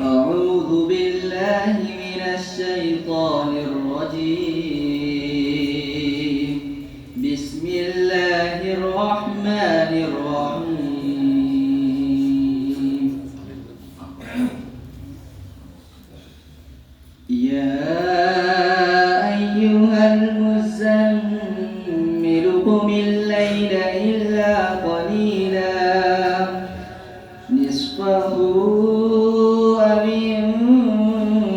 أعوذ بالله من الشيطان الرجيم. بسم الله الرحمن الرحيم. يا أيها المزمل قم الليل إلا قليلا نصفه أو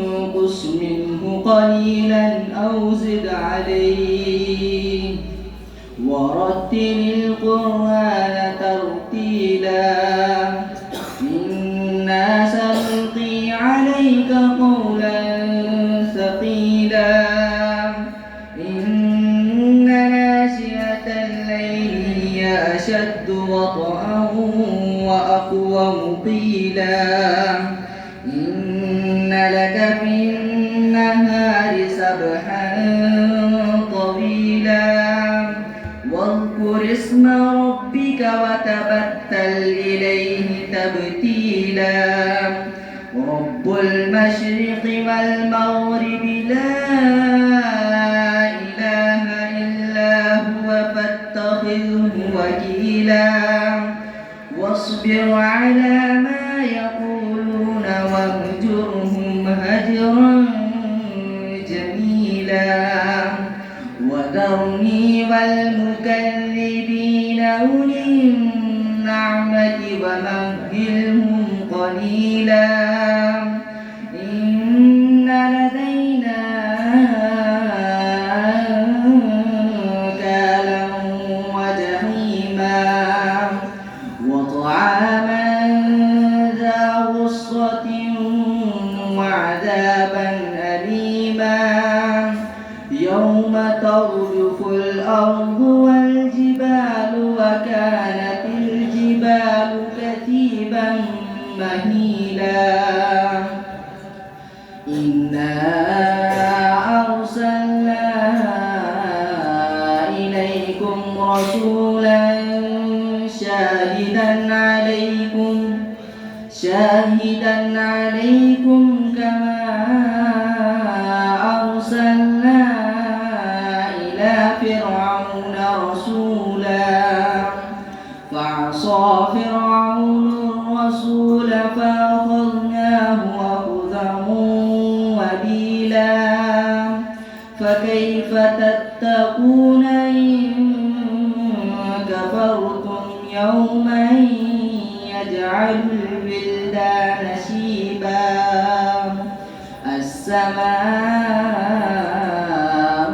انقص منه قليلا أو زد عليه ورتل القرآن ترتيلا إنا سنلقي عليك قولا ثقيلا إن ناشئة الليل هي أشد وطئا وأقوم قيلا إن لك في النهار سبحا طويلا واذكر اسم ربك وتبتل إليه تبتيلا رب المشرق والمغرب لا إله إلا هو فاتخذه وكيلا واصبر على ما يقولون واهجرهم هجرا جميلا وذرني والمكذبين أولي النعمة ومهلهم قليلا إن لدينا أنكالا وجحيما وطعاما ذا غصة وعذابا أليما يوم ترجف الأرض والجبال وكانت الجبال كثيبا مهيلا إنا أرسلنا إليكم رسولا شاهدا عليكم كما أرسلنا إلى فرعون رسولا فعصى فرعون الرسول فأخذناه أخذا وبيلا فكيف تتقون إن كفرتم يوما يجعل الولدان شيبا السماء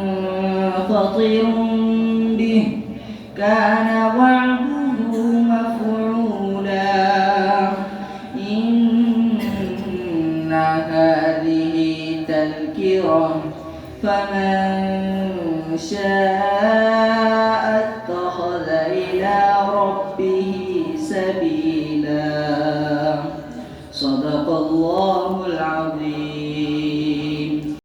منفطر به كان وعده مفعولا إن هذه تذكرة فمن شاء